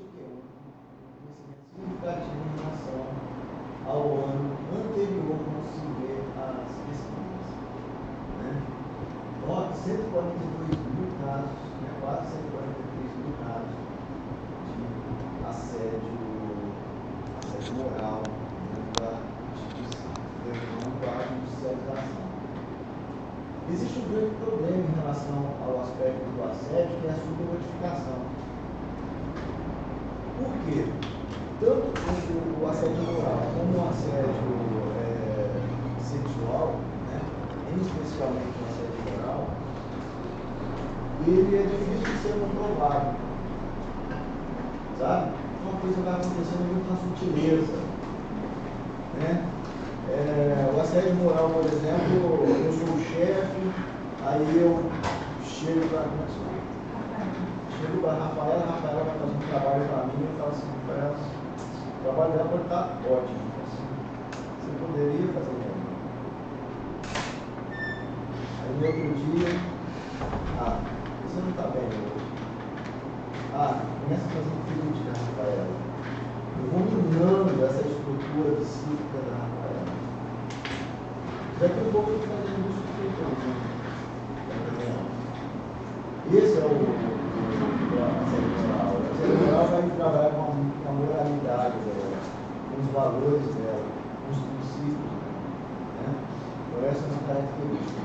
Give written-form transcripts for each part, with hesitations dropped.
o quê? Um crescimento significativo em relação ao ano anterior, quando se vê as pesquisas. Né? 142 mil casos, né? Quase 143 mil casos de assédio moral dentro da instituição, levando à judicialização. Existe um grande problema em relação ao aspecto do assédio, que é a subnotificação. Por quê? Tanto o assédio moral como o assédio sexual, né, especialmente o assédio moral, ele é difícil de ser comprovado. Sabe? Uma coisa vai acontecendo muito na sutileza. Né? O assédio moral, por exemplo, eu sou o chefe, aí eu chego para a Rafaela vai fazer um trabalho para mim, eu falo assim, Rafaela, o trabalho dela pode estar ótimo, assim, você poderia fazer melhor. Aí no outro dia, você não está bem hoje. Começa a fazer um crítica, Rafaela. Eu vou minando essa estrutura psíquica da Rafaela. Daqui a pouco eu estou fazendo isso com o esse é o assédio moral. O assédio moral vai trabalhar com a moralidade dela, com os valores dela, com os princípios dela. Né? Então, essa é uma característica.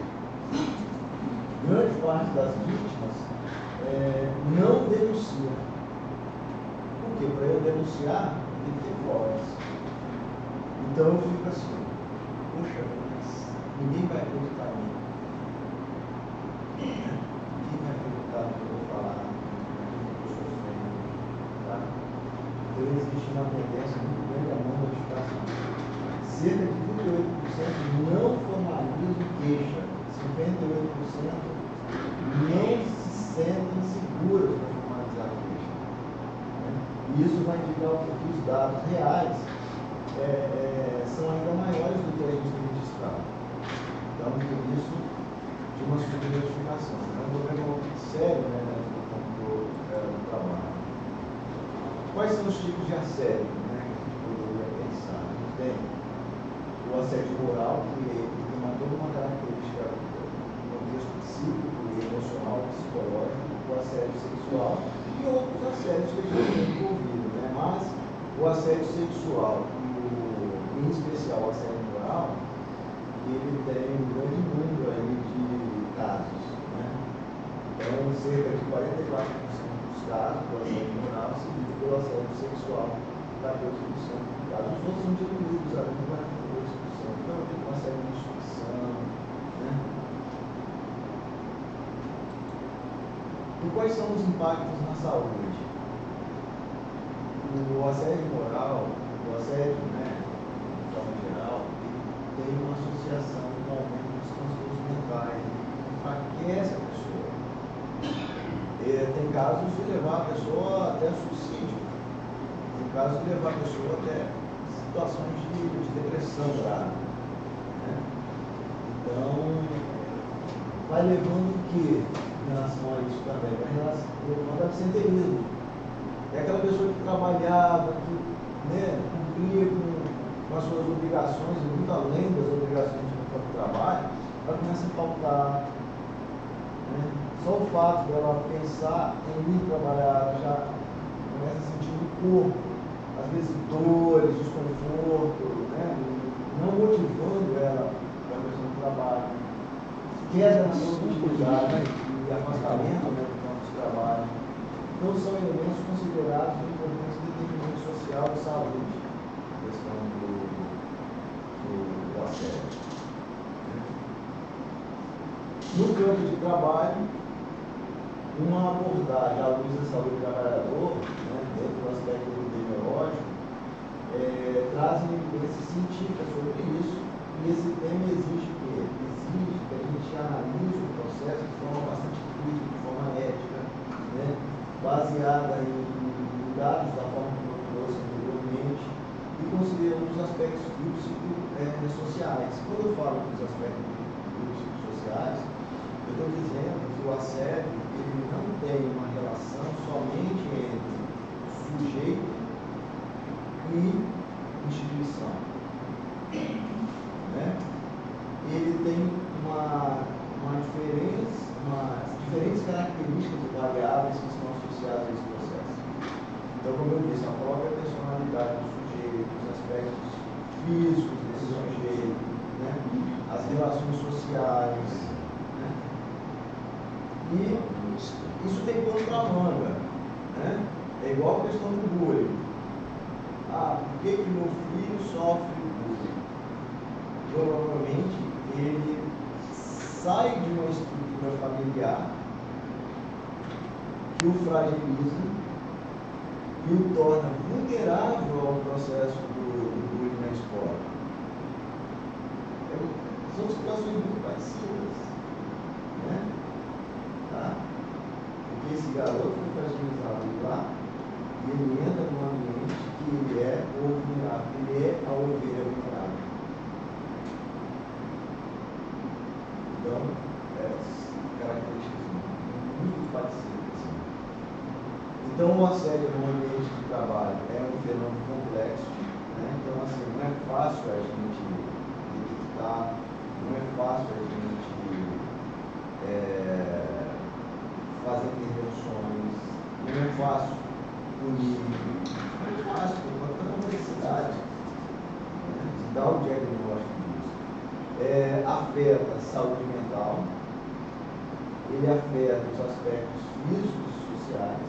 Grande parte das vítimas não denuncia. Por quê? Para eu denunciar, tem que ter provas. Então eu fico assim, poxa, mas ninguém vai acreditar em mim. Ninguém vai acreditar no que eu vou falar, no que eu estou sofrendo. Tá? Então existe uma tendência muito grande à não notificação. Cerca de 38% não formalizam queixa, 58% não se sentem seguras para formalizar a queixa. Né? E isso vai indicar que os dados reais são ainda maiores do que a gente tem registrado. Então, por isso, de uma subnotificação. É um problema sério, né, no campo do trabalho. Quais são os tipos de assédio, né, que a gente poderia pensar? A gente tem o assédio moral, que tem toda uma característica do contexto psíquico, emocional, psicológico, o assédio sexual e outros assédios que a gente tem envolvido, né? Mas o assédio sexual, em especial o assédio moral, ele tem um grande número aí de casos, né? Então, cerca de 44% dos casos do assédio moral seguido pelo assédio sexual, 14% dos casos. Os outros são diminuídos a 42%. Então, tem uma série de instituição, né? E quais são os impactos na saúde? O assédio moral, o assédio, né, de forma geral, tem uma associação com o aumento dos transtornos mentais, enfraquece a pessoa. Tem casos de levar a pessoa até suicídio, tem casos de levar a pessoa até situações de depressão grave. Né? Então, vai levando o que em relação a isso também? Vai levando ao absenteísmo. É aquela pessoa que trabalhava, que, né, cumpria com as suas obrigações, e muito além das obrigações do próprio trabalho, ela começa a faltar. Né? Só o fato dela pensar em ir trabalhar, ela já começa a sentir no corpo, às vezes dores, desconforto, né? Não motivando ela para a questão do trabalho. Queda na produtividade e afastamento, né, do campo de trabalho. Então, são elementos considerados de importância de determinante social e saúde, a questão do assédio. No campo de trabalho, uma abordagem à luz da saúde do trabalhador, né, dentro do aspecto epidemiológico, traz evidências científicas sobre isso, e esse tema exige o quê? Exige que a gente analise o processo de forma bastante crítica, de forma ética, né, baseada em dados da forma como eu trouxe anteriormente, e considerando os aspectos biopsicossociais. Quando eu falo dos aspectos biopsicossociais, eu estou dizendo que o assédio ele não tem uma relação somente entre sujeito e instituição. Né? Ele tem diferentes características e variáveis que estão associadas a esse processo. Então, como eu disse, a própria personalidade do sujeito, os aspectos físicos desse sujeito, né? As relações sociais, né? E isso tem pano para manga, né? É igual a questão do bullying. Ah, por que meu filho sofre bullying? Provavelmente ele sai de uma estrutura familiar que o fragiliza e o torna vulnerável ao processo do bullying na escola. São situações muito parecidas, né? Tá? Porque esse garoto foi fragilizado lá e ele entra num ambiente que ele é vulnerável, ele é a ovelha vulnerável. Então, características muito parecidas. Então, o assédio no ambiente de trabalho é um fenômeno complexo, né? Então, assim, não é fácil a gente detectar, não é fácil a gente fazer intervenções, não é fácil punir, não é fácil, tem uma necessidade, né, de dar o diagnóstico disso. Afeta a saúde mental, ele afeta os aspectos físicos e sociais,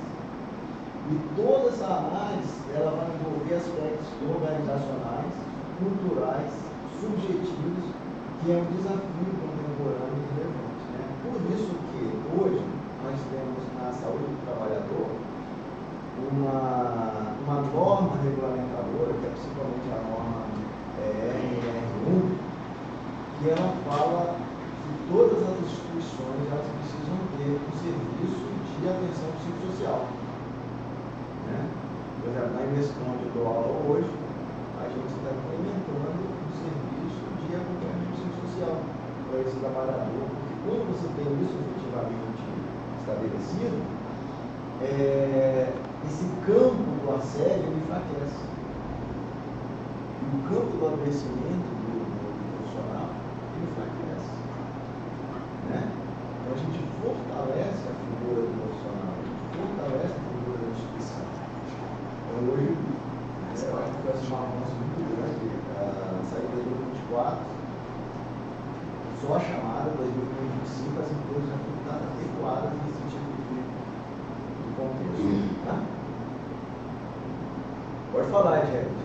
e toda essa análise ela vai envolver aspectos organizacionais, culturais, subjetivos, que é um desafio contemporâneo e relevante. Né? Por isso que hoje nós temos na saúde do trabalhador uma norma regulamentadora, que é principalmente a norma NR1, que ela fala que todas as instituições elas precisam ter um serviço de atenção psicossocial. Né? Por exemplo, na Inescom onde eu dou aula hoje, a gente está implementando um serviço de acompanhamento psicossocial para esse trabalhador, porque quando você tem isso efetivamente estabelecido, esse campo do assédio ele enfraquece. E o campo do adoecimento do profissional ele enfraquece. Né? Então a gente fortalece a figura do profissional, a gente fortalece a figura da instituição. Então hoje, eu acho que vai ser um avanço muito grande. Saiu em 2024, só a chamada 2025 as empresas já estão adequadas nesse tipo de contexto. Tá? Pode falar, gente.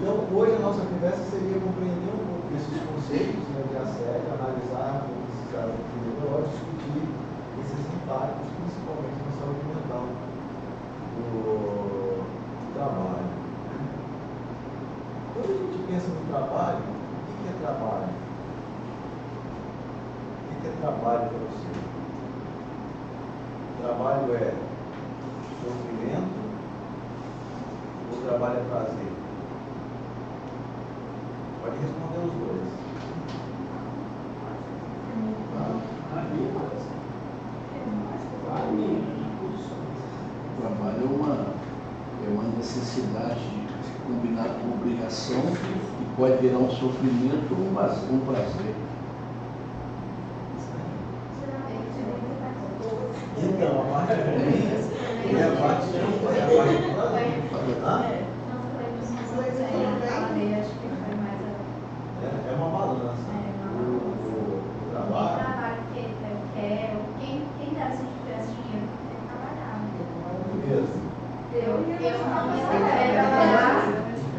Então, hoje a nossa conversa seria compreender um pouco esses conceitos, né, de assédio, analisar um pouco esses aspectos metodológicos, discutir esses impactos, principalmente na saúde mental do trabalho. Né? Quando a gente pensa no trabalho, o que é trabalho? O que é trabalho para você? Trabalho é sofrimento ou trabalho é prazer? Pode responder os dois. O trabalho é uma necessidade combinada com obrigação e pode virar um sofrimento ou um prazer. Então, a parte ruim é a parte é uma balança. O trabalho. O trabalho que eu quero, quem dá esse dinheiro tem que trabalhar. Mesmo. Eu quero trabalhar,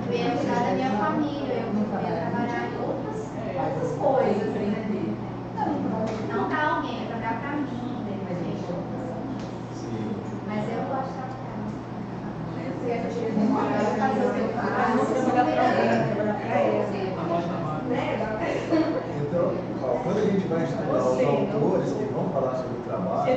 eu ia cuidar da minha família, eu ia trabalhar em outras coisas, né? Não para alguém, é trabalhar para mim, né? Sim. Mas eu gosto de trabalhar. Então, quando a gente vai estudar os autores que vão falar sobre o trabalho,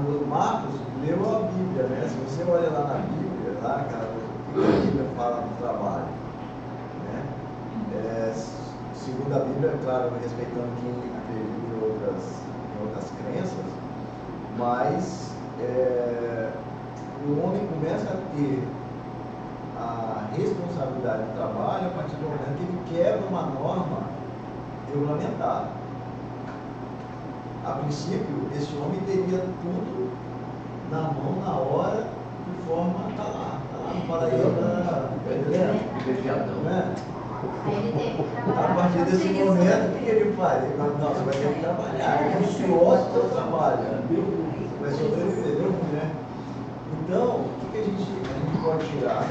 o Marcos leu a Bíblia, né? Se você olha lá na Bíblia, lá, cara, o que a Bíblia fala do trabalho? Né? segundo a Bíblia, claro, respeitando quem acredita em outras crenças, mas o homem começa a ter a responsabilidade do trabalho a partir do momento que ele quebra uma norma regulamentar. A princípio, esse homem teria tudo na mão, na hora, de forma a estar lá no paraíso, né? A partir desse momento, o que ele faz? Ele fala, não, você vai ter que trabalhar, é o suor do seu trabalho, você vai sobreviver, né? Então, o que a gente pode tirar?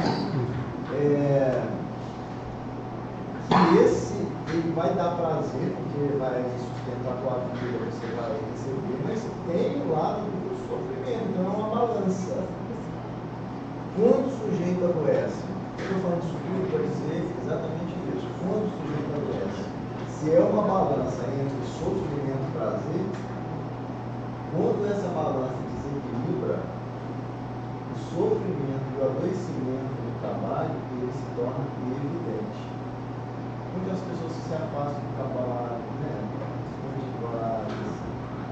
Que esse, ele vai dar prazer, porque vai sustentar a tua vida, você vai receber, mas tem o lado do sofrimento, então é uma balança. Quando o sujeito adoece, eu estou falando disso tudo para dizer exatamente isso, quando o sujeito adoece, se é uma balança entre sofrimento e prazer, quando essa balança desequilibra, o sofrimento e o adoecimento do trabalho, ele se torna evidente. Muitas pessoas que se afastam do trabalho, né?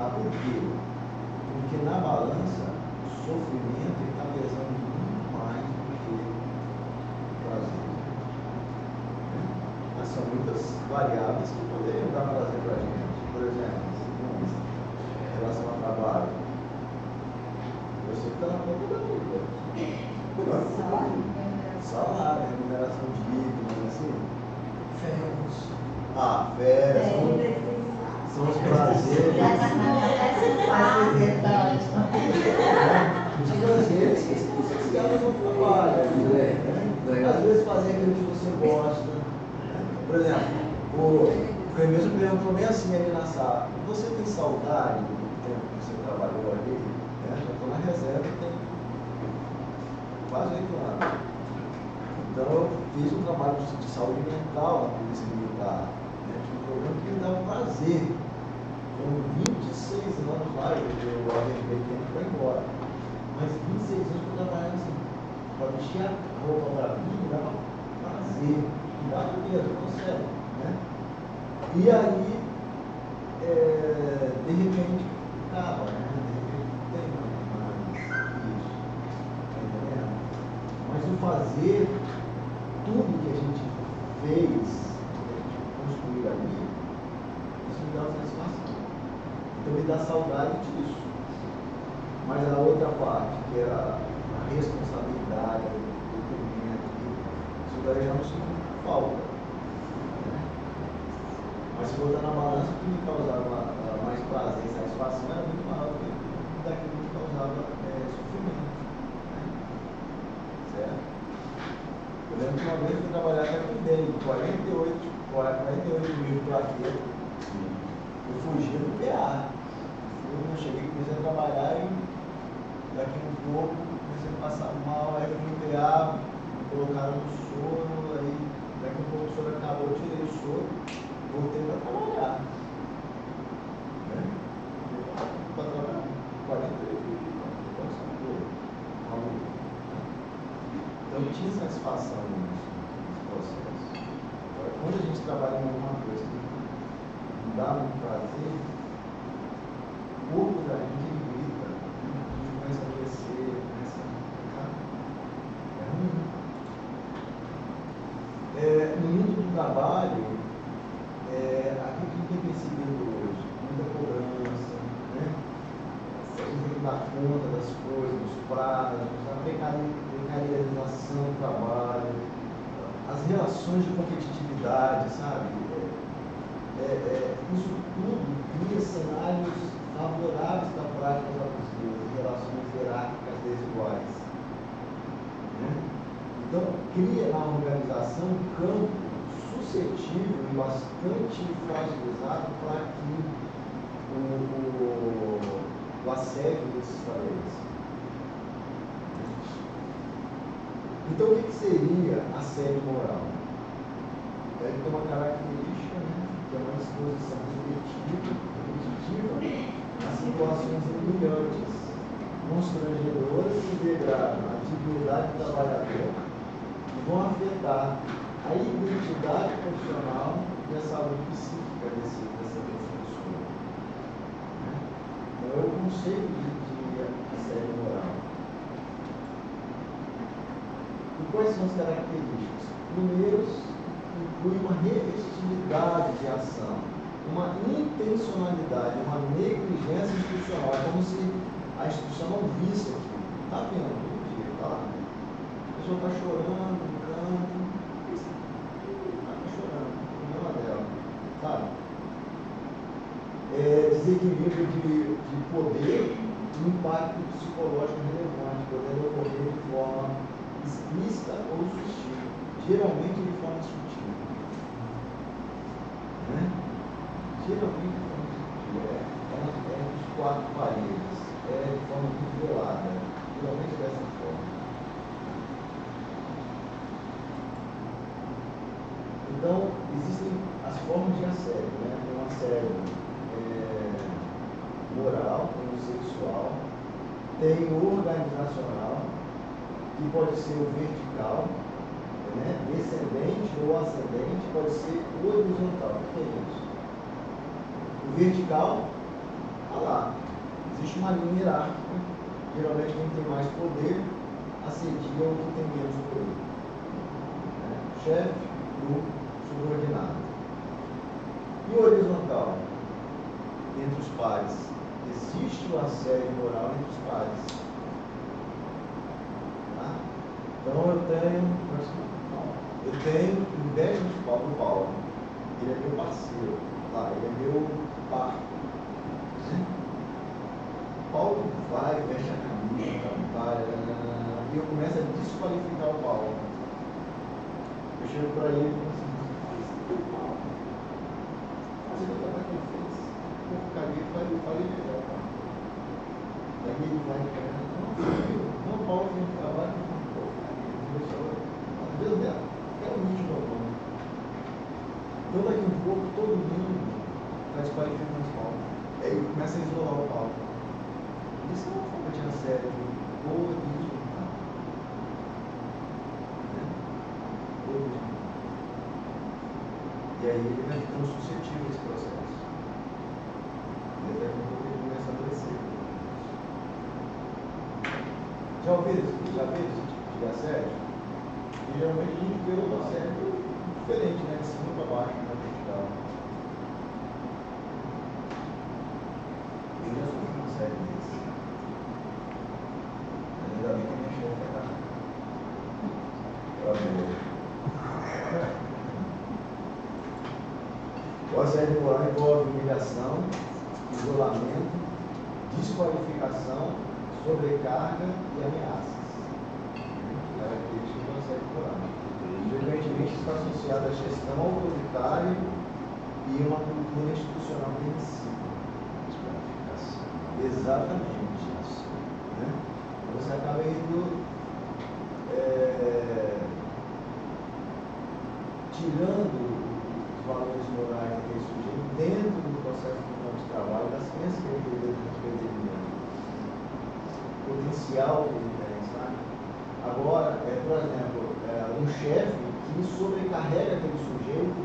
Por quê? Porque na balança, o sofrimento está pesando muito mais do que o prazer. Mas são muitas variáveis que poderiam dar prazer para a gente. Por exemplo, em relação ao trabalho, você está na ponta da vida. Salário, remuneração digna, assim. Férias. São os prazeres. Os prazeres que você escala no trabalho. Às vezes fazer aquilo que você gosta. Por exemplo, o mesmo perguntou bem assim ali na sala. Você tem saudade do tempo que você trabalhou ali? Já estou na reserva, tem quase 8 anos. Então eu fiz um trabalho de saúde mental na Polícia Militar. Tinha um programa que me dava prazer. Com 26 anos lá, eu arrepei tempo para ir embora. Mas 26 anos eu trabalhava assim, para vestir a roupa para mim, me dava prazer, me dava mesmo, não sério, né? E aí, de repente, ficava, né? De repente não tem mais isso, tá entendendo? Mas o fazer, tudo que a gente fez, que a gente construiu ali, isso me dá satisfação. Então me dá saudade disso. Mas a outra parte, que era a responsabilidade, o documento, isso daí já não sinto falta. Né? Mas se botar na balança, o que me causava mais prazer e satisfação era muito maior do que daquilo que me causava sofrimento. Né? Certo? Eu lembro que uma vez eu fui trabalhar até com dele, 48 mil plaquetas. Eu fugi do PA. Eu cheguei, comecei a trabalhar e daqui um pouco comecei a passar mal, aí fui no PA, me colocaram no soro, aí daqui um pouco o soro acabou, eu tirei o soro, voltei para trabalhar. Né? Para trabalhar. 48 mil, então eu tinha satisfação nisso, nesse processo. Agora, quando a gente trabalha em alguma coisa que dá muito prazer, o corpo da gente grita, a gente começa a crescer, começa a ficar. É ruim. No mundo do trabalho, aquilo que a gente tem percebido hoje, muita cobrança, né? Tem que dar conta das coisas, dos prazos, a precarização do trabalho, as relações de competitividade, sabe? Isso tudo cria cenários favoráveis para práticas abusivas e relações hierárquicas desiguais. Né? Então, cria na organização um campo suscetível e bastante fragilizado para que o assédio se estabeleça. Então, o que seria assédio moral? Ele tem uma característica, né, que é uma disposição repetitiva a situações humilhantes, constrangedoras que degradam a dignidade do trabalhador e vão afetar a identidade profissional e a saúde psíquica dessa pessoa. Né? Então, é o conceito de assédio moral. E quais são as características? Primeiro, inclui uma repetitividade de ação, uma intencionalidade, uma negligência institucional. É como se a instituição não visse aquilo. Está vendo todo dia, está lá. A pessoa está chorando, brincando, está chorando, o problema dela, sabe? Desequilíbrio de poder e impacto psicológico relevante, podendo ocorrer de forma explícita ou sutil, geralmente de forma sutil. Né? Geralmente de forma sutil, é dos quatro paredes, de forma muito velada, geralmente dessa forma. Então, existem as formas de assédio, né? Tem um assédio moral, tem o sexual, tem o organizacional, que pode ser o vertical, né? Descendente ou ascendente, pode ser horizontal. O que é isso? O vertical, olha lá, existe uma linha hierárquica, geralmente quem tem mais poder assedia o que tem menos poder. Né? Chefe, grupo, subordinado. E o horizontal? Entre os pares. Existe o assédio moral entre os pares. Tá? Então eu tenho inveja do Paulo. Ele é meu parceiro. Tá? Ele é meu par. Paulo vai, fecha a camisa, trabalha, e eu começo a desqualificar o Paulo. Eu chego para ele e falo assim, Paulo, você viu o trabalho que ele fez? Porcaria, falei melhor, tá? Aí ele vai e fala, não, Paulo tem um trabalho, porcaria, às vezes é um nicho normal. Então daqui um pouco todo mundo vai desqualificando o Paulo. Aí ele começa a isolar o Paulo. Isso é uma forma de assédio horizontal. E aí ele vai ficando suscetível a esse processo. E até quando ele começa a adoecer. Já viu esse tipo de assédio? E geralmente a gente vê outro assédio diferente, né? De cima para baixo, na vertical. Eu já sofri uma série desse. Ainda bem que a minha chefe era boa. O assédio moral envolve humilhação, isolamento, desqualificação, sobrecarga e ameaças. Características do assédio moral. Frequentemente está associado à gestão autoritária e uma cultura institucional permissiva. Exatamente. Né? Você acaba indo tirando os valores morais daquele sujeito dentro do processo de trabalho, das crenças que ele determina, o potencial que ele tem, sabe? Agora, por exemplo, um chefe que sobrecarrega aquele sujeito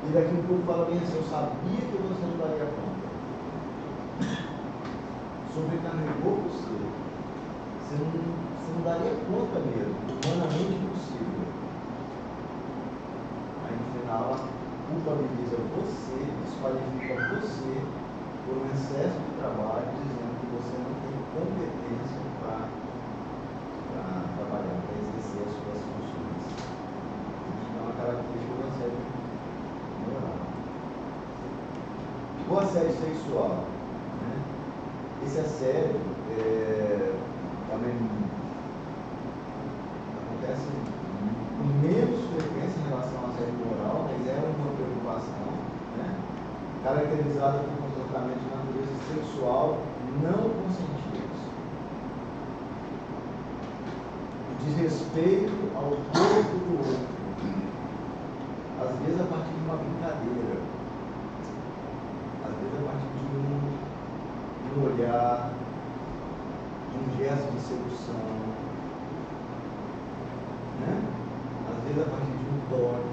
e daqui a pouco fala bem assim, eu sabia que você não daria conta. Sobrecarregou você. Você não daria conta mesmo, humanamente impossível. Aí no final, culpabiliza você, desqualifica você por um excesso de trabalho, dizendo que você não tem competência para trabalhar, para exercer as suas funções. Isso é uma característica do assédio moral. O assédio sexual. Né? Esse assédio também acontece com menos frequência em relação ao assédio moral, mas é uma preocupação, né? Caracterizada por comportamento de natureza sexual não consentidos. Desrespeito ao corpo do outro. Às vezes a partir de uma brincadeira. Às vezes a partir de um olhar, de um gesto de sedução. Né? Às vezes vezes a partir de um toque.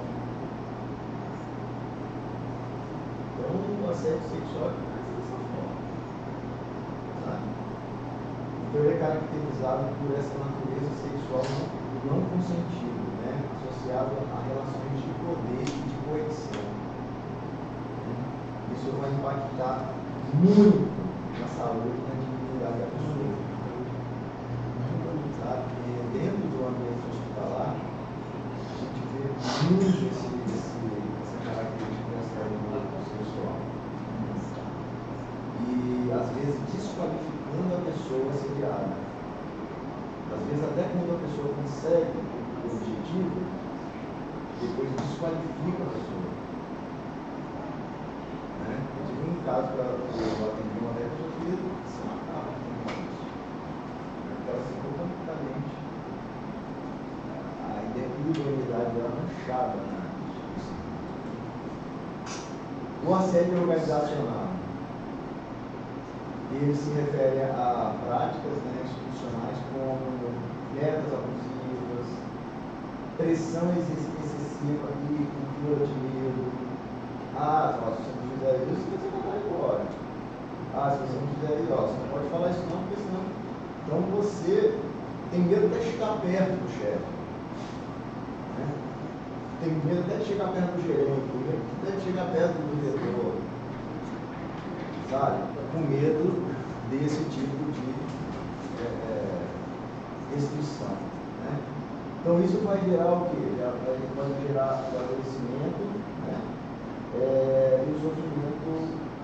Então, o assédio sexual começa dessa forma. Sabe? Então, ele é caracterizado por essa natureza sexual não consentida, né? Associado a relações de poder e de coerção. Isso vai impactar muito na saúde e na dignidade da pessoa. Sabe? E dentro do ambiente hospitalar, a gente vê muito essa característica da saúde sexual. E, às vezes, desqualificando a pessoa assediada. Às vezes, até quando a pessoa consegue o objetivo, depois desqualifica a pessoa. Né? Eu tive um caso que eu atendi uma vez, eu queria se matar com isso. Porque ela ficou completamente a individualidade dela manchada na justiça. O assédio organizacional, ele se refere a práticas, né, institucionais como metas abusivas, pressão excessiva e cultura de medo. Ah, se você não fizer isso, você vai mandar embora. Ah, se você não fizer isso, você não pode falar isso não, porque senão... Então você tem medo até de chegar perto do chefe. Né? Tem medo até de chegar perto do gerente, tem medo até de chegar perto do diretor. Sabe? Com medo desse tipo de restrição. Né? Então isso vai gerar o quê? Vai gerar o adoecimento, né? E o sofrimento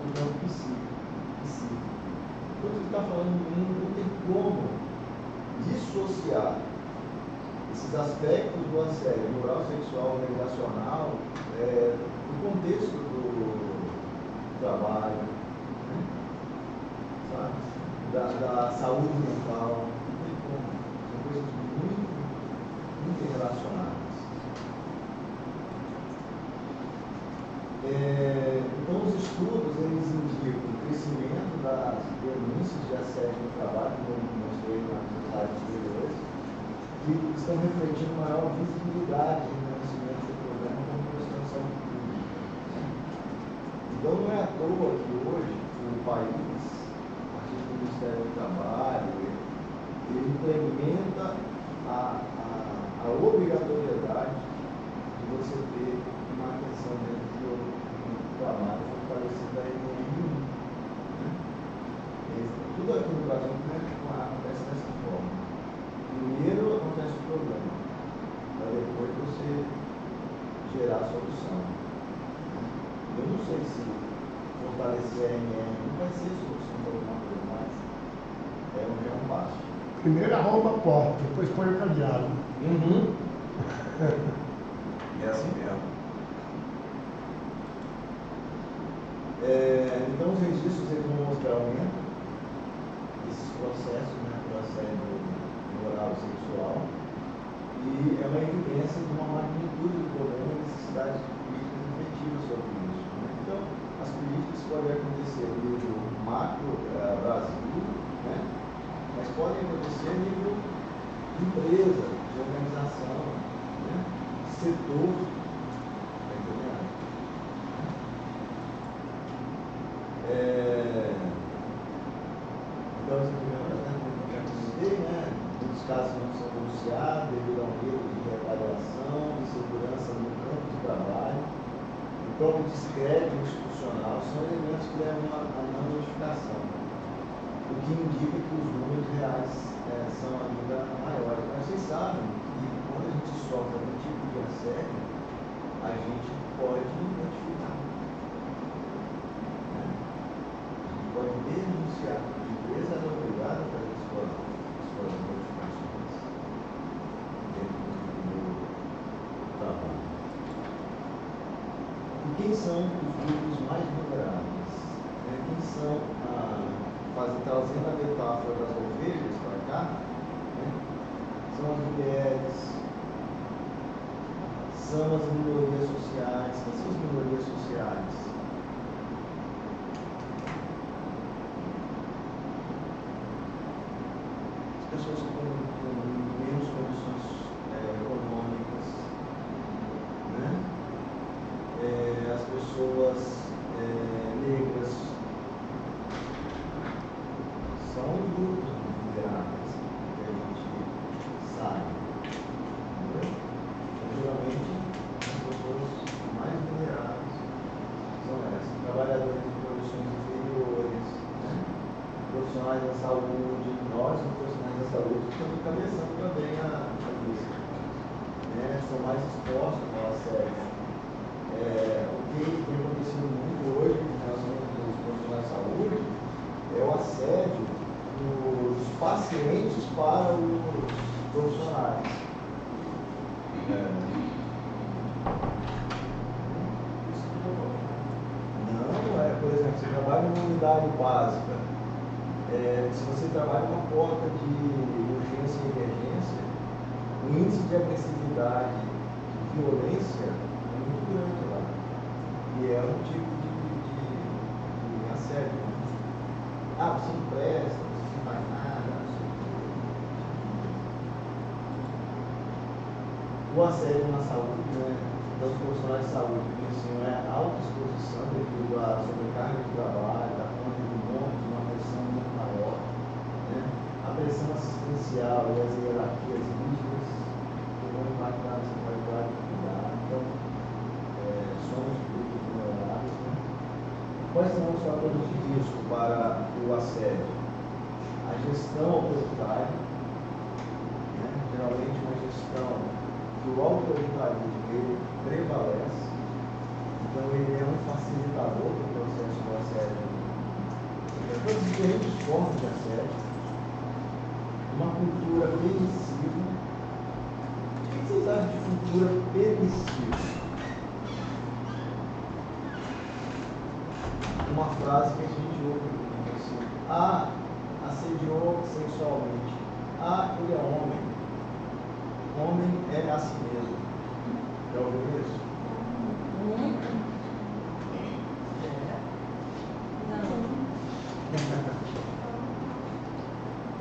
no campo psíquico. Quando ele está falando do mundo, não tem como dissociar esses aspectos do assédio moral, sexual, organizacional, do contexto do trabalho, né? Sabe? Da saúde mental. Não tem como. São coisas muito relacionadas. Então, os estudos, eles indicam o crescimento das denúncias de assédio no trabalho, como mostrei nas slides anteriores, que estão refletindo maior visibilidade e reconhecimento do problema como questão de saúde pública. Então, não é à toa que hoje o país, a partir do Ministério do Trabalho, ele implementa a obrigatoriedade de você ter uma atenção dentro do trabalho, fortalecendo a economia. Né? Tudo aqui no Brasil acontece dessa forma. Primeiro acontece o problema, para depois você gerar a solução. Eu não sei se fortalecer a ANR não vai ser a solução para alguma coisa, mas é um passo. Primeiro arromba a porta, depois põe o cadeado. Uhum. É assim mesmo. Então, os registros eles vão mostrar aumento desses processos, né, do assédio moral e sexual, e é uma evidência de uma magnitude do problema e necessidade de políticas efetivas sobre isso. Né? Então, as políticas podem acontecer a nível macro Brasil, né? Mas podem acontecer a nível de empresa, de organização, né? De setor. Está entendendo? Então, as opiniões, né, como eu já comentei, né, muitos casos não são denunciados devido ao medo de retaliação, de segurança no campo de trabalho, o próprio descrédito institucional são elementos que levam a não notificação, o que indica que os números reais são ainda maiores. Mas vocês sabem que quando a gente sofre algum tipo de assédio, a gente pode notificar. Pode denunciar. A empresa é obrigada a fazer suas notificações dentro do trabalho. E quem são os grupos mais vulneráveis? Quem são, trazendo a metáfora das ovelhas para cá, né? São as mulheres, são as minorias sociais. Quem são as minorias sociais? Pessoas com menos condições econômicas, as pessoas negras são grupos vulneráveis que a gente sabe. Entendeu? Geralmente, as pessoas mais vulneráveis são essas, trabalhadores de produções inferiores, né? Profissionais da saúde, nós somos profissionais da saúde, que estamos encabeçando também a lista. Né? São mais expostos ao assédio. O que tem acontecido muito hoje em relação aos profissionais de saúde é o assédio dos pacientes para os profissionais. Não, por exemplo, você trabalha numa unidade básica, se você trabalha numa porta de urgência e emergência, o índice de agressividade, de violência é muito grande lá. E é um tipo de assédio. Ah, você não presta, você não faz nada, não sei o quê. O assédio na saúde, né, dos profissionais de saúde, assim, é a autoexposição devido à sobrecarga de trabalho, da conta de monte, uma pressão muito maior, né? A pressão assistencial e as hierarquias rígidas que vão impactar nessa qualidade de cuidado. Então, somos grupos vulneráveis. Né? Quais são os fatores de risco para o assédio? A gestão autoritária, né? Geralmente uma gestão que o autoritarismo ele prevalece, então ele é um facilitador do processo do assédio. Todas as diferentes formas de assédio, uma cultura permissiva. O que vocês acham de cultura permissiva? Uma frase que a gente ouve muito assim: assediou sexualmente, ele é homem. Homem é a si mesmo. Já ouviu isso? Muito.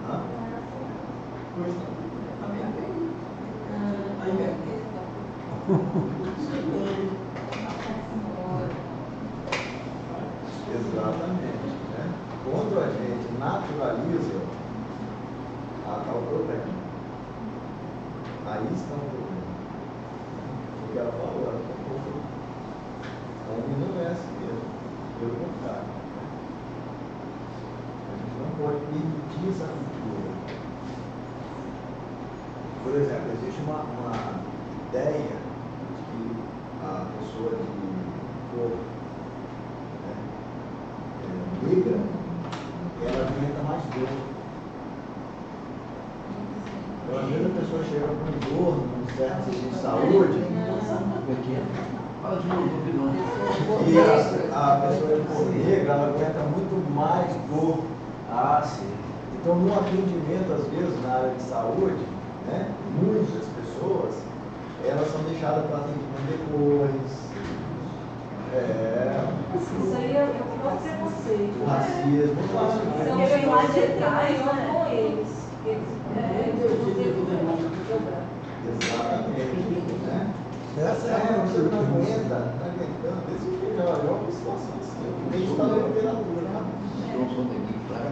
Hã? Pois exatamente. Né? Quando a gente naturaliza, está o problema. Aí está o problema. O que ela falou, ela falou, homem não é assim mesmo, pelo contrário. A gente não pode permitir essa cultura. Por exemplo, existe uma ideia de que a pessoa de cor negra, ela aguenta mais dor. Então, às vezes a pessoa chega com dor num certo serviço de saúde. Fala de novo, que não. E a pessoa de cor negra, ela aguenta muito mais dor. Sim. Então, no atendimento, às vezes, na área de saúde, né, muitas pessoas, elas são deixadas para atendimento depois. Isso aí é o nosso preconceito. O racismo, Então, eu vem lá de trás com eles. Exatamente. Né? Você não aguenta, está aguentando. Desse jeito, olha uma situação assim. Nem está na literatura, tá? Não sou neguinho, claro.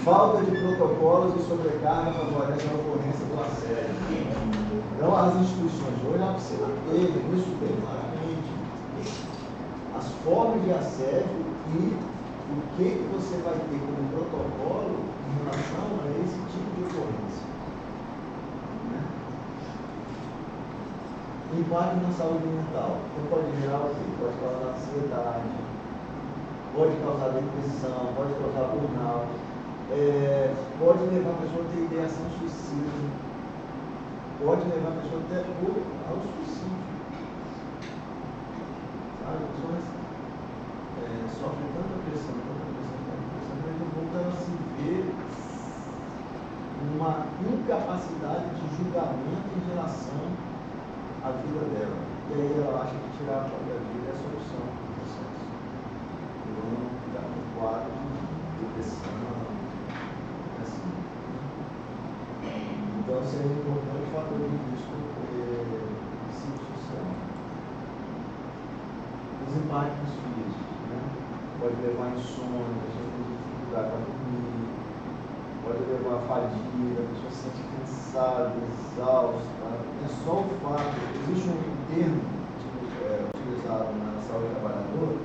Falta de protocolos e sobrecarga favorece a ocorrência do assédio. Então, as instituições hoje ela precisa ter isso bem claramente. As formas de assédio e o que você vai ter como protocolo em relação a esse tipo de ocorrência. Né? Impacto na saúde mental. Então, pode gerar o quê? Pode causar ansiedade, pode causar depressão, pode causar burnout, pode levar a pessoa a ter ideação suicida, pode levar a pessoa até ao suicídio. Sabe, as pessoas sofrem tanta pressão, que daqui a pouco ela se vê numa incapacidade de julgamento em relação à vida dela. E aí ela acha que tirar a própria vida é a solução do processo. Então, ficar com um quadro de depressão, assim. Então, seria importante o fator de risco psicossocial. Os impactos físicos, né? Pode levar a insônia, a pessoa tem dificuldade para dormir, pode levar a fadiga, a pessoa se sente cansada, exausta. É só o fato, existe um termo utilizado na saúde do trabalhador,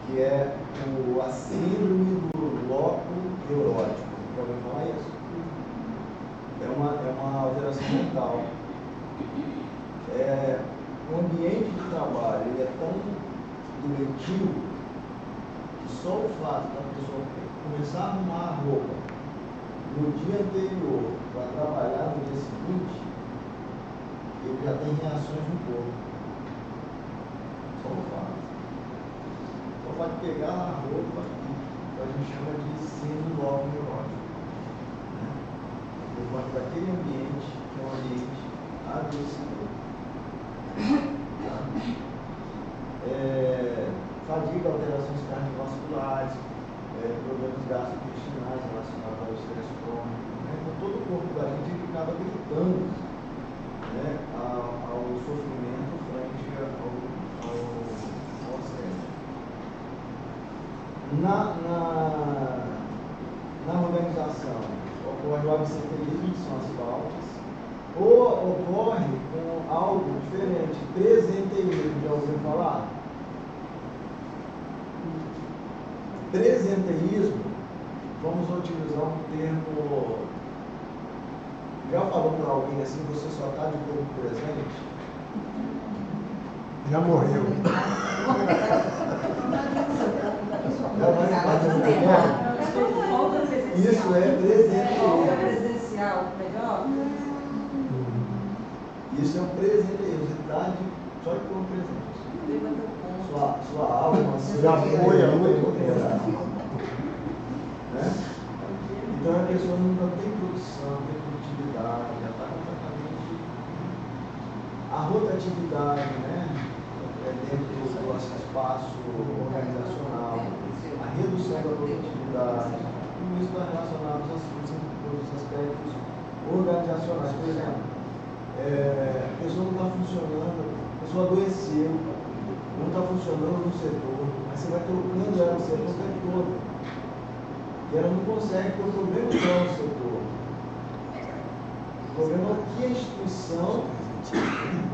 que é a síndrome do loco neurótico. Já ouviu falar isso? É uma alteração mental. O ambiente de trabalho ele é tão doentio que só o fato da pessoa começar a arrumar a roupa no dia anterior para trabalhar no dia seguinte, ele já tem reações no corpo. Só o fato. Só pode pegar a roupa que a gente chama de síndrome do loco neurótico. Por conta daquele ambiente que é um ambiente adoecedor. Fadiga, alterações cardiovasculares, problemas gastrointestinais relacionados ao estresse crônico. Né? Então, todo o corpo da gente ele acaba gritando, né, ao sofrimento frente ao assédio. Na organização, ocorre o absenteísmo, que são as faltas, ou ocorre com algo diferente, presenteísmo. Já ouviu falar? Presenteísmo, vamos utilizar um termo. Já falou para alguém assim, você só está de corpo presente? Já morreu. Isso é presenteísmo. Presencial, melhor? Isso é um presenteísmo, você está só de corpo presente. Sua alma, Já foi há muito tempo. Né? Então a pessoa não tem produção, não tem produtividade, já está completamente. A rotatividade, né? Dentro do espaço organizacional, a redução da produtividade, tudo isso está relacionado aos aspectos organizacionais. Por exemplo, a pessoa não está funcionando, a pessoa adoeceu, não está funcionando no setor, mas você vai trocando ela no setor o tempo todo. E ela não consegue, porque o problema não é o setor. O problema é o que a instituição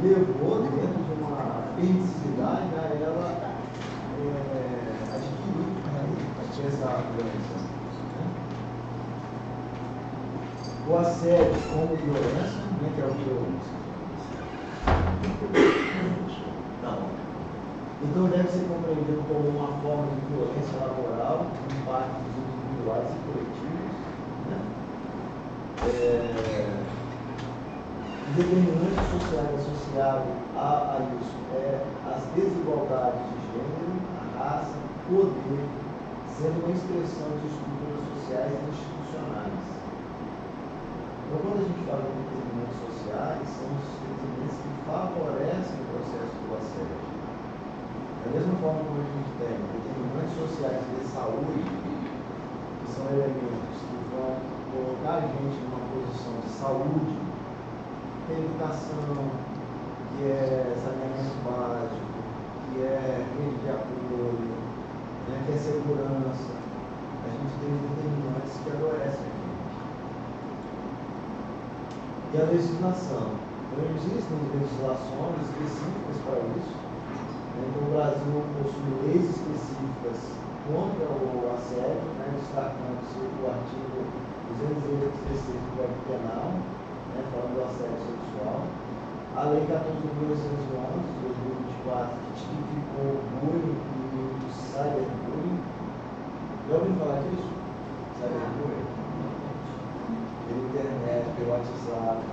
levou dentro de uma permissividade a ela adquirir essa violência. Né? O assédio como violência, né, que é o que eu. Não. Então deve ser compreendido como uma forma de violência laboral, impactos individuais e coletivos. Né? Determinantes sociais associados a isso as desigualdades de gênero, a raça, poder, sendo uma expressão de estruturas sociais e institucionais. Então, quando a gente fala de determinantes sociais, são os determinantes que favorecem o processo do assédio. Da mesma forma como a gente tem determinantes sociais de saúde, que são elementos que vão colocar a gente numa posição de saúde, que é educação, que é saneamento básico, que é rede de apoio, né, que é segurança. A gente tem determinantes que adoecem a gente. E a legislação. Então, existem legislações específicas para isso. Então, o Brasil possui leis específicas contra o assédio, né, destacando-se o artigo 216 do Código Penal, né, falando do assédio sexual. A Lei 14.811, de 2024, que tipificou o bullying e o cyberbullying. Já ouviu falar disso? Cyberbullying? Pela internet, pelo WhatsApp.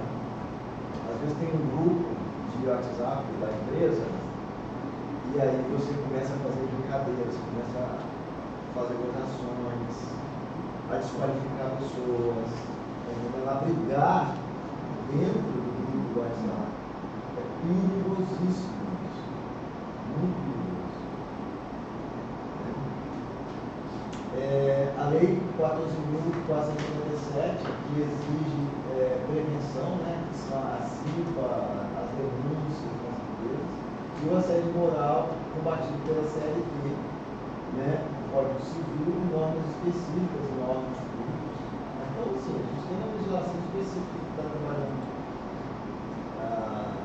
Às vezes tem um grupo de WhatsApp da empresa e aí você começa a fazer brincadeiras, começa a fazer gozações, a desqualificar pessoas, a brigar dentro do grupo do WhatsApp. É perigosíssimo isso. Muito perigoso. A Lei 14.457, que exige prevenção, né, as denúncias das empresas, e o assédio moral combatido pela CLT, né? O Código Civil, normas específicas em órgãos públicos. Então, assim, a gente tem uma legislação específica que está trabalhando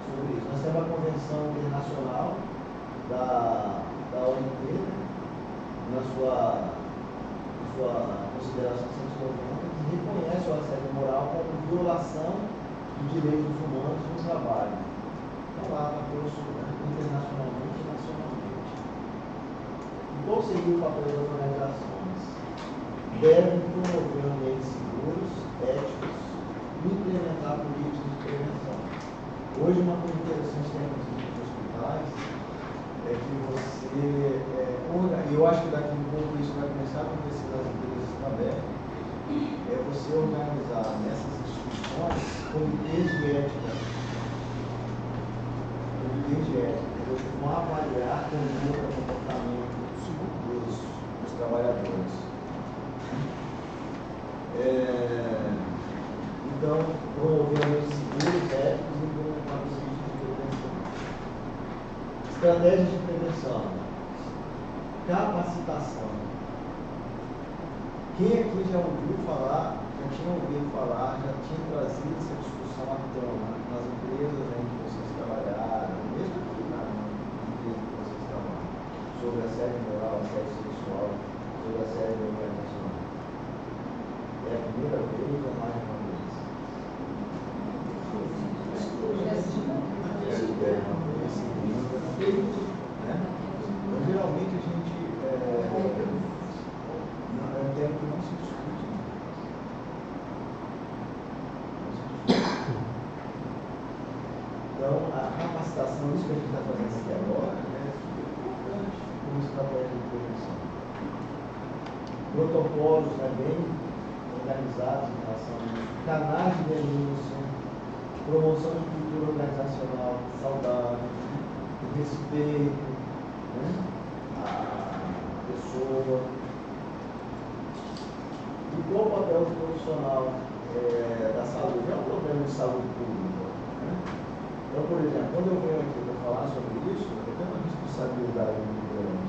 sobre isso. Nós temos a Convenção Internacional da OIT, né? na sua consideração 190, que reconhece o assédio moral como violação de direitos humanos no trabalho. Então, lá na internacionalmente e nacionalmente. E qual seria o papel das organizações? Devem promover ambientes seguros, éticos e implementar políticas de prevenção. Hoje, uma coisa interessante que temos nos hospitais é que você, eu acho que daqui a um pouco isso vai começar a acontecer nas empresas também, é você organizar nessas instituições comitês de ética. Comitês de ética, que vão avaliar conduta, comportamento dos trabalhadores. Então, promover ambientes seguros, éticos e implementar políticas de prevenção. Estratégias de prevenção. Capacitação. Quem aqui já ouviu falar, já tinha ouvido falar, já tinha trazido essa discussão à tona nas empresas em que vocês trabalharam, mesmo aqui na empresa que vocês trabalham, sobre assédio moral, assédio sexual, sobre assédio organizacional? É a primeira vez ou mais uma vez? Então, geralmente a gente é um tema que não se discute. Então, a capacitação, isso que a gente está fazendo aqui agora, é super importante como estratégia de prevenção. Protocolos, né, bem organizados em relação a isso, canais de denúncia, promoção de cultura organizacional saudável, respeito, né, à pessoa. E qual o papel do profissional da saúde? É um problema de saúde pública. Né? Então, por exemplo, quando eu venho aqui para falar sobre isso, eu tenho uma responsabilidade muito grande.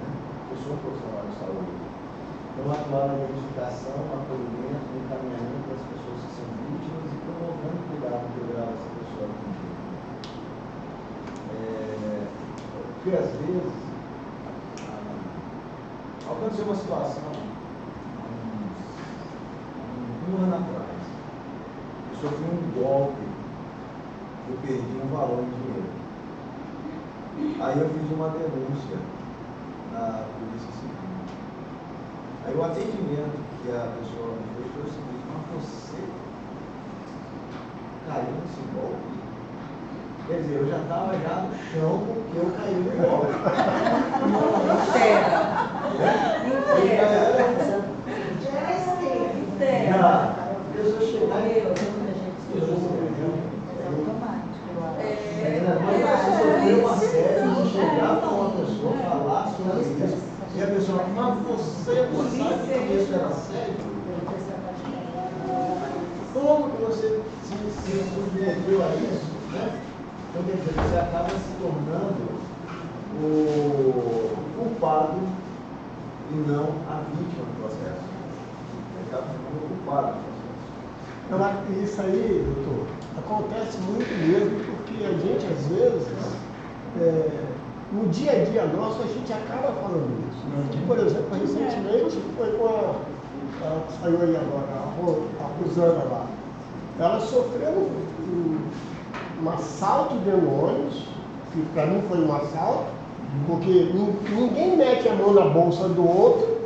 Né? Eu sou um profissional de saúde. Então, atuar na identificação, acolhimento, no encaminhamento das pessoas que são vítimas e promovendo o cuidado integral dessa pessoa atendida. Porque, às vezes, aconteceu uma situação, um ano atrás, eu sofri um golpe, eu perdi um valor em dinheiro. Aí eu fiz uma denúncia na Polícia Civil. Aí o atendimento que a pessoa me fez foi o seguinte: mas você caiu nesse golpe? Quer dizer, eu já estava já no chão porque eu caí no golpe. A pessoa chegar e você sofreu uma série, você chegar para uma pessoa falar sobre isso, e a pessoa, mas você sabe que isso era sério? Como que você se submeteu a isso? Né? Então, quer dizer, você acaba se tornando o culpado e não a vítima do processo. Você acaba sendo o culpado do processo. Eu acho que isso aí, doutor, acontece muito mesmo, porque a gente, às vezes, no dia a dia nosso, a gente acaba falando isso. Que, por exemplo, recentemente, foi com a que saiu aí agora, a Rosana lá. Ela sofreu um assalto de ônibus, que para mim foi um assalto, porque ninguém mete a mão na bolsa do outro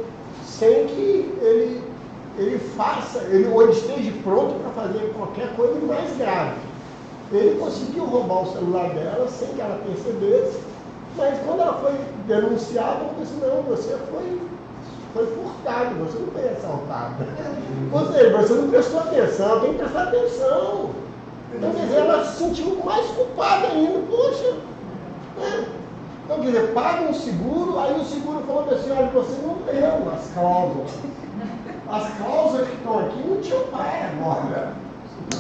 sem que ele faça, ou ele esteja pronto para fazer qualquer coisa mais grave. Ele conseguiu roubar o celular dela sem que ela percebesse, mas quando ela foi denunciada, ela disse: não, você foi furtado, você não foi assaltado. Ou seja, você não prestou atenção, tem que prestar atenção. Então, quer dizer, ela se sentiu mais culpada ainda. Poxa, né? Então, quer dizer, paga um seguro, aí o seguro falou assim: olha, você não leu as cláusulas. As cláusulas que estão aqui não te paga agora.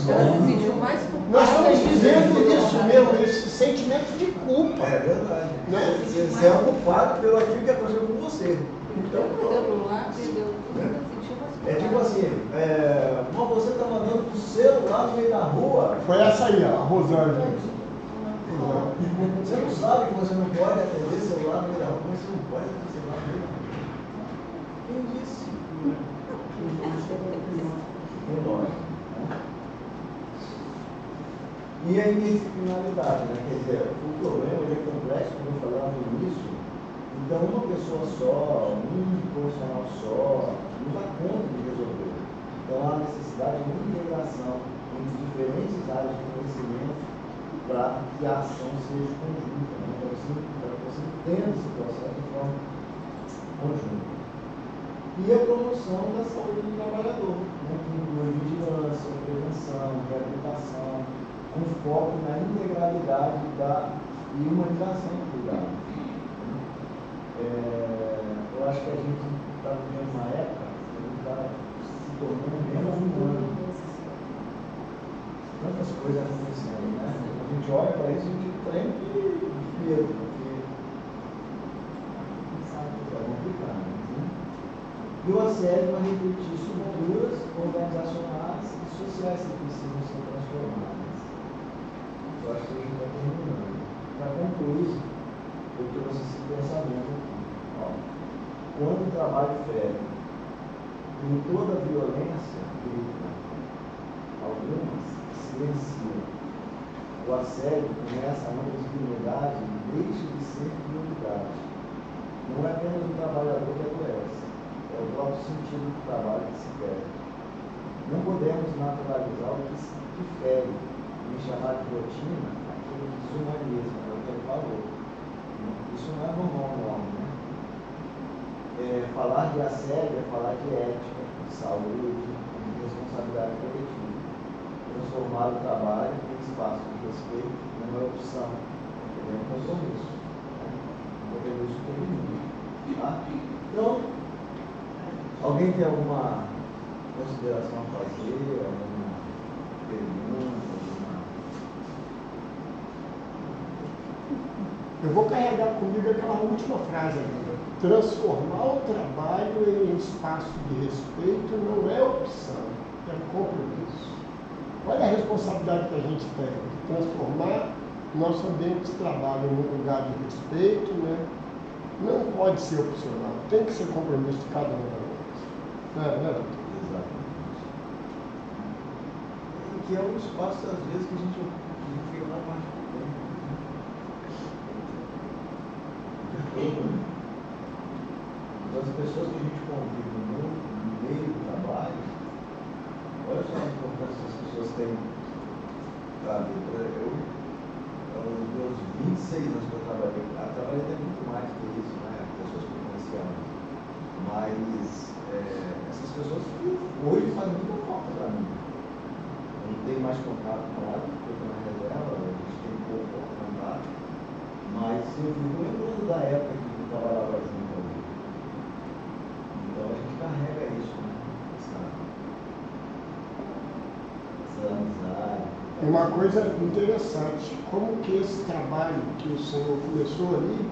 Ela se sentiu mais culpada. Nós estamos vivendo isso mesmo, esse sentimento de culpa. É verdade. Né? Você é culpado pelo aquilo que aconteceu com você. Então, Perdeu o lá, perdeu tudo, ela se sentiu mais culpada. é tipo assim, mas você está mandando pro celular no meio da rua. Foi essa aí, a Rosângela. Você não sabe que você não pode atender celular no meio da rua, mas você não pode atender celular no meio da rua. Quem disse? É lógico. E a indisciplinaridade, né? Quer dizer, o problema ele é complexo, como eu falava no início. Então, uma pessoa só, um profissional só, não dá conta de resolver. Então, há necessidade de integração entre diferentes áreas de conhecimento para que a ação seja conjunta, né? Para que você entenda esse processo de forma conjunta. E a promoção da saúde do trabalhador, né? Que inclui vigilância, prevenção, reabilitação, com foco na integralidade e humanização do cuidado. Eu acho que a gente está vivendo uma época que a gente está se tornando menos humano. Tantas coisas acontecendo, né? A gente olha para isso e a gente treme de medo, porque é complicado. Né? E o assédio vai refletir estruturas organizacionais e sociais que precisam ser transformadas. Eu acho que a gente está terminando. Para concluir, eu trouxe esse pensamento aqui. Ó, quando o trabalho fere em toda violência grita, algumas silenciam. O assédio começa onde a dignidade deixa de ser prioridade. Não é apenas o trabalhador que adoece, é o próprio sentido do trabalho que se perde. Não podemos naturalizar o que fere e chamar de rotina aquilo que desumaniza, é o que ele falou. Isso não é normal no homem, né? Falar de assédio é falar de ética, de saúde, de responsabilidade coletiva. Transformar o trabalho em espaço de respeito numa opção, é um compromisso. Né? Um compromisso todo mundo. Tá? Então, alguém tem alguma consideração a fazer, alguma pergunta? Eu vou carregar comigo aquela última frase ali. Transformar o trabalho em espaço de respeito não é opção, é um compromisso. Olha a responsabilidade que a gente tem de transformar nosso ambiente de trabalho num lugar de respeito, né? Não pode ser opcional, tem que ser compromisso de cada um de nós. Exatamente. Que é um espaço, às vezes, que a gente fica na parte do tempo. Então, as pessoas que a gente convive no meio do trabalho, olha só a importância que as pessoas têm. Sabe? Os meus 26 anos que eu trabalhei até muito mais que isso, né? Pessoas que eu conhecia antes. Mas essas pessoas hoje fazem muita falta para mim. Eu não tenho mais contato com ela, porque eu estou na reserva, a gente tem pouco contato. Mas eu fico lembrando da época que eu trabalhava junto ali. Então a gente carrega isso, né? Essa amizade. E uma coisa interessante, como que esse trabalho que o senhor começou ali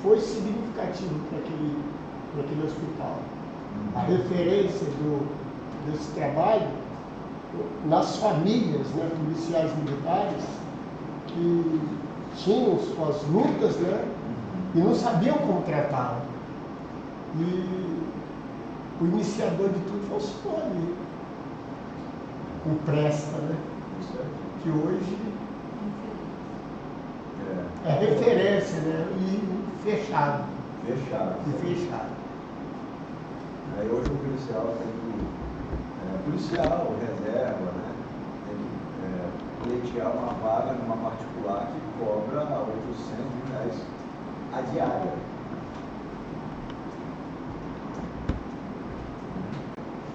foi significativo para aquele hospital. A referência desse trabalho nas famílias, né, policiais militares que tinham suas lutas, né, e não sabiam como tratá-la. E o iniciador de tudo foi o senhor ali, com Presta, né, que hoje é referência, né, e fechado. Aí hoje o policial tem que. Policial, reserva, né? Tem que pleitear uma vaga numa particular que cobra R$800 a diária.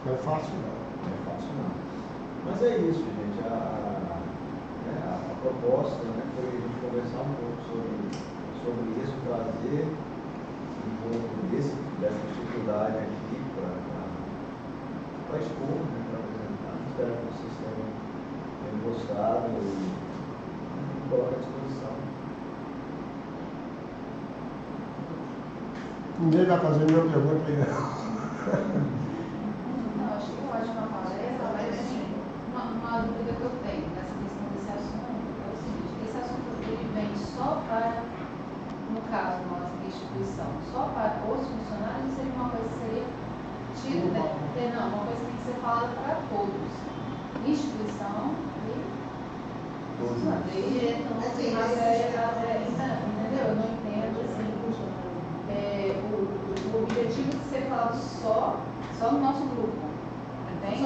Não é fácil não. Não é fácil não. Mas é isso, gente. A proposta, né, foi a gente conversar um pouco sobre isso, trazer um pouco dessa dificuldade aqui para expor, né, para apresentar. espero que vocês tenham gostado e coloco à disposição. Ninguém vai fazer nenhuma pergunta aí, não. Não, acho que pode uma palestra, mas assim, uma dúvida que eu tenho nessa questão desse assunto é o seguinte, esse assunto ele vem só para, no caso nossa instituição, só para os funcionários, ou seria uma coisa que seria tida, né? Não, uma coisa que tem que ser falada para todos. Instituição e entendeu? Eu não entendo assim. O objetivo de ser falado só no nosso grupo, entende?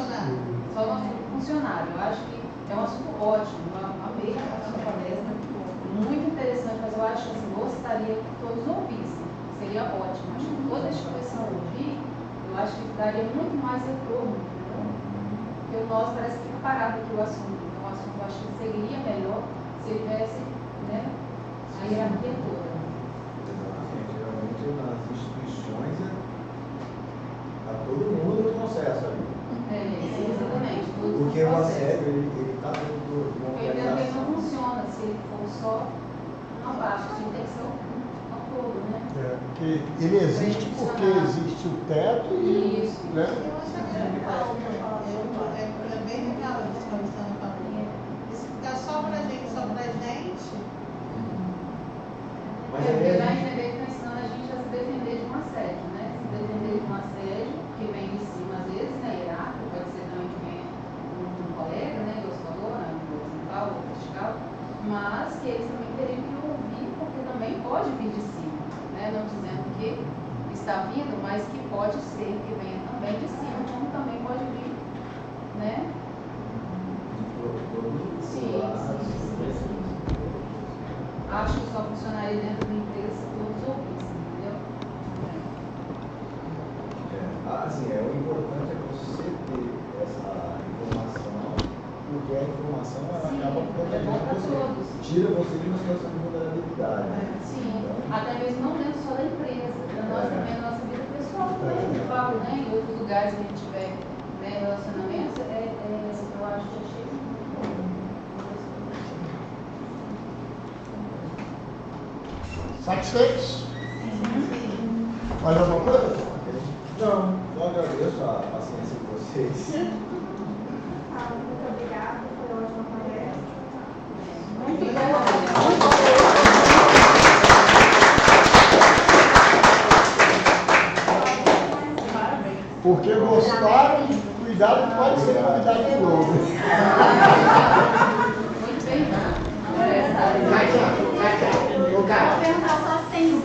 Só no nosso grupo funcionário. Eu acho que é um assunto ótimo, amei a sua palestra, muito interessante, mas eu acho que assim, gostaria que todos ouvissem, seria ótimo. Acho que toda a instituição ouvir, eu acho que daria muito mais retorno, entendeu? Porque o nosso parece que fica parado aqui o assunto, então o assunto eu acho que seguiria melhor se ele tivesse, né, a hierarquia toda. Geralmente nas instituições está todo mundo no processo ali. Exatamente. Porque o assédio ele está dentro de uma Porque ele também não organização. funciona se ele for só na baixa, tem que ser ao todo, né? Porque ele existe porque existe o teto e. Isso. Né? Eu acho que é bem legal a discussão da família. E se ficar só pra gente, Mas Porque aí na a gente, INEB está ensinando a gente a se defender de um assédio, né? Se defender de um assédio que vem de cima, às vezes, né? Hierárquico, pode ser também que venha um colega, né? Que você falou, né? Horizontal ou vertical, mas que eles também teriam que ouvir, porque também pode vir de cima, né? Não dizendo que está vindo, mas que pode ser que venha também de cima, como também pode vir, né? Sim, acho que só funcionaria dentro da empresa se todos ouvissem, entendeu? assim, o importante é você ter essa informação, porque a informação ela Sim, acaba é bom protegendo para você, todos. tira você de uma situação de vulnerabilidade. Sim, Então, até mesmo não dentro só da empresa, da nossa, também a nossa vida pessoal também, eu falo, né? Em outros lugares que a gente tiver, né, relacionamentos, eu acho que achei muito bom. Satisfeitos? Mais alguma coisa? não, só agradeço a paciência de vocês. Muito obrigada, foi ótima palestra. Muito bom. Porque gostaram, cuidado que pode ser convidado de novo. Muito bem. Vou perguntar só se tem